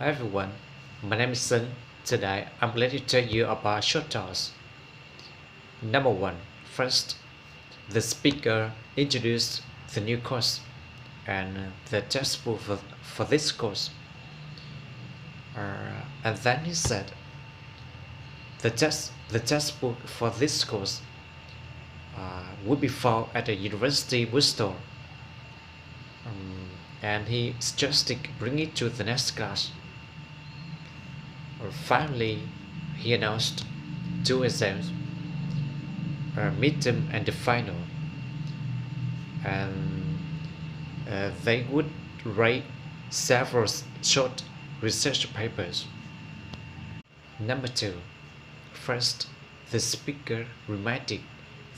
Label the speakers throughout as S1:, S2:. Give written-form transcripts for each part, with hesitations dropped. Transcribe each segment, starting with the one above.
S1: everyone, my name is Sinh. Today I'm glad to tell you about short talks. Number one, first, the speaker introduced the new course and the textbook for this course. And then he said, the textbook for this course will be found at the university bookstore. And he suggested bring it to the next class. Finally, he announced two exams, a midterm and the final, and they would write several short research papers. Number two, first, the speaker reminded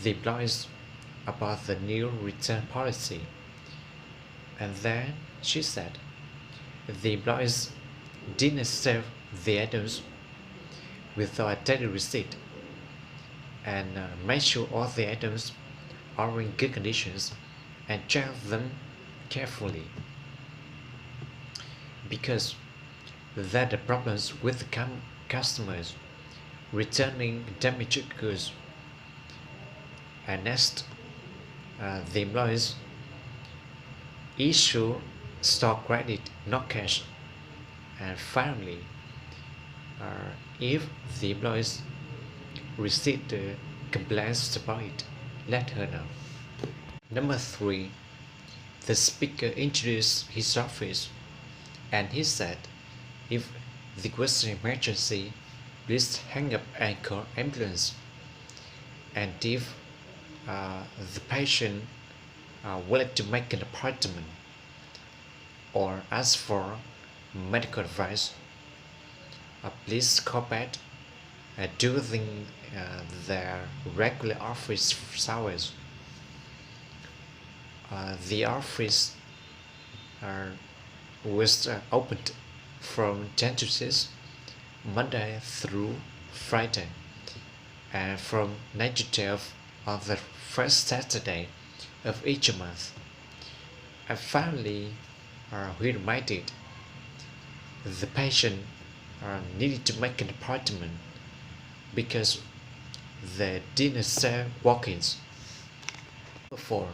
S1: the employees about the new return policy, and then she said the employees didn't serve the items without a daily receipt and make sure all the items are in good conditions and check them carefully because there are problems with the customers returning damaged goods. And next, the employees issue stock credit, not cash. And finally, if the employees receive the complaints about it, let her know. Number three, the speaker introduced his office and he said, if there was an emergency, please hang up and call ambulance. And if the patient willing to make an appointment or ask for medical advice, please call back during their regular office hours. The office was opened from 10 to 6 Monday through Friday and from 9 to 12 on the first Saturday of each month. And finally, we reminded the patient needed to make an appointment because they didn't sell walk-ins. Number four,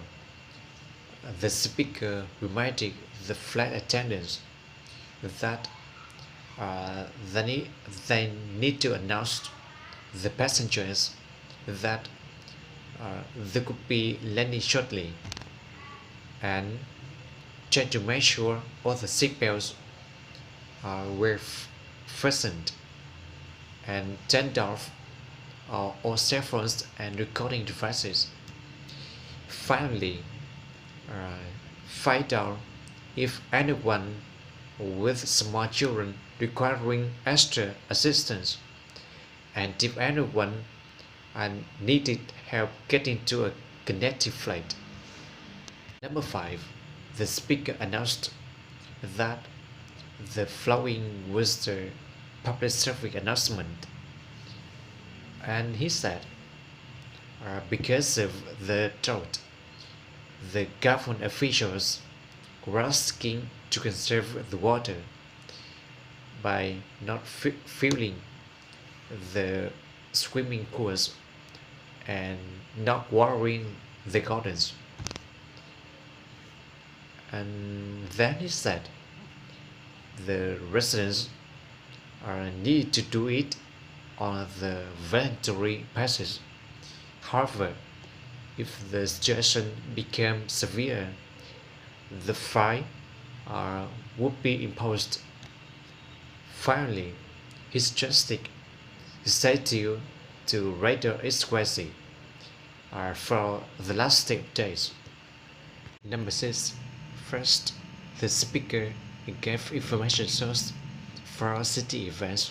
S1: the speaker reminded the flight attendants that they need to announce the passengers that they could be landing shortly and check to make sure all the seatbelts were fastened and turned off all cell phones and recording devices. Finally, find out if anyone with small children requiring extra assistance and if anyone needed help getting to a connecting flight. Number five, the speaker announced that the following was the public service announcement, and he said, because of the drought, the government officials were asking to conserve the water by not filling the swimming pools and not watering the gardens. And then he said the residents need to do it on the voluntary basis. However, if the situation became severe, the fine would be imposed. Finally, he suggested to radar frequency for the last 10 days. Number six, first, the speaker gave information source for city events,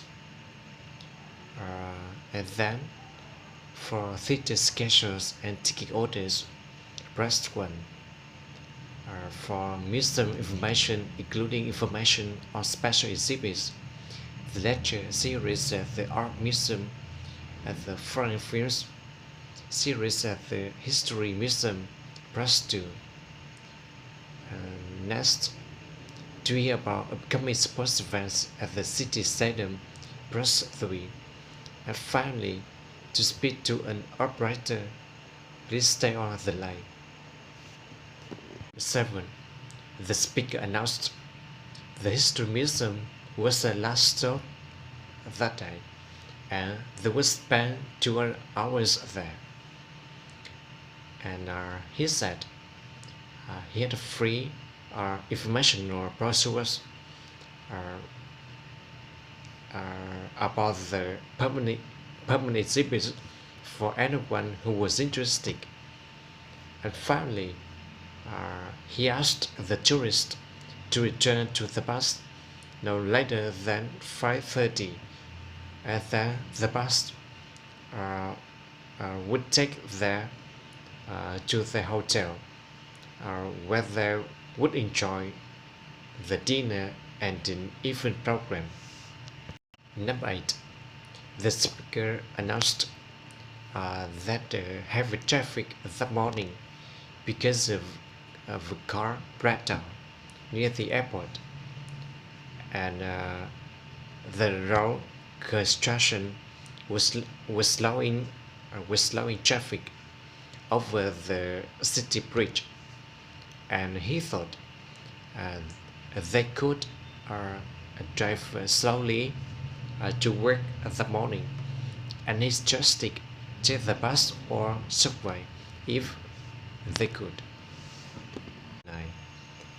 S1: and then for theater schedules and ticket orders, press 1. For museum information, including information on special exhibits, the lecture series at the Art Museum and the Foreign Affairs series at the History Museum, press 2. Next, to hear about upcoming sports events at the city stadium. Press 3. And finally, to speak to an operator, please stay on the line. 7. The speaker announced the History Museum was the last stop that day, and they would spend 2 hours there. And he said he had free informational brochures about the permanent exhibit for anyone who was interested. And finally, he asked the tourist to return to the bus no later than 5:30, and then the bus would take them to the hotel, where they would enjoy the dinner and an evening program. Number 8. The speaker announced that heavy traffic that morning because of a car breakdown near the airport, and the road construction was slowing traffic over the city bridge, and he thought they could drive slowly to work that morning, and he suggested take the bus or subway if they could. 9.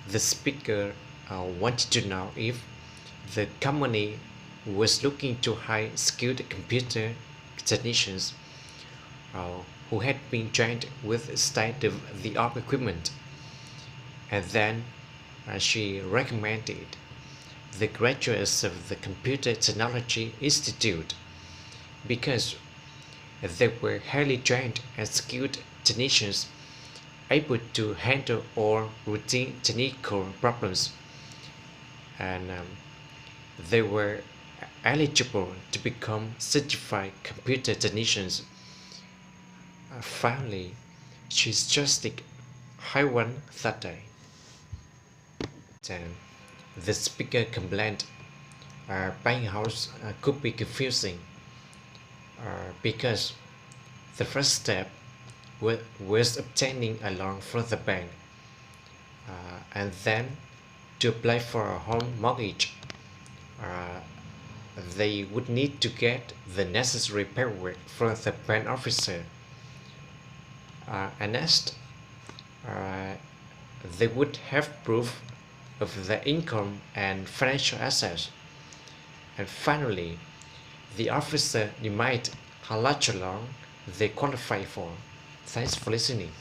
S1: The speaker wanted to know if the company was looking to hire skilled computer technicians who had been trained with state-of-the-art equipment, and then she recommended the graduates of the Computer Technology Institute because they were highly trained and skilled technicians able to handle all routine technical problems, and they were eligible to become certified computer technicians. Finally, she suggested hire one that day. 10. The speaker complained buying a house could be confusing because the first step was obtaining a loan from the bank, and then to apply for a home mortgage they would need to get the necessary paperwork from the bank officer, and next they would have proof of their income and financial assets, and finally the officer determined how large a loan they qualify for. Thanks for listening.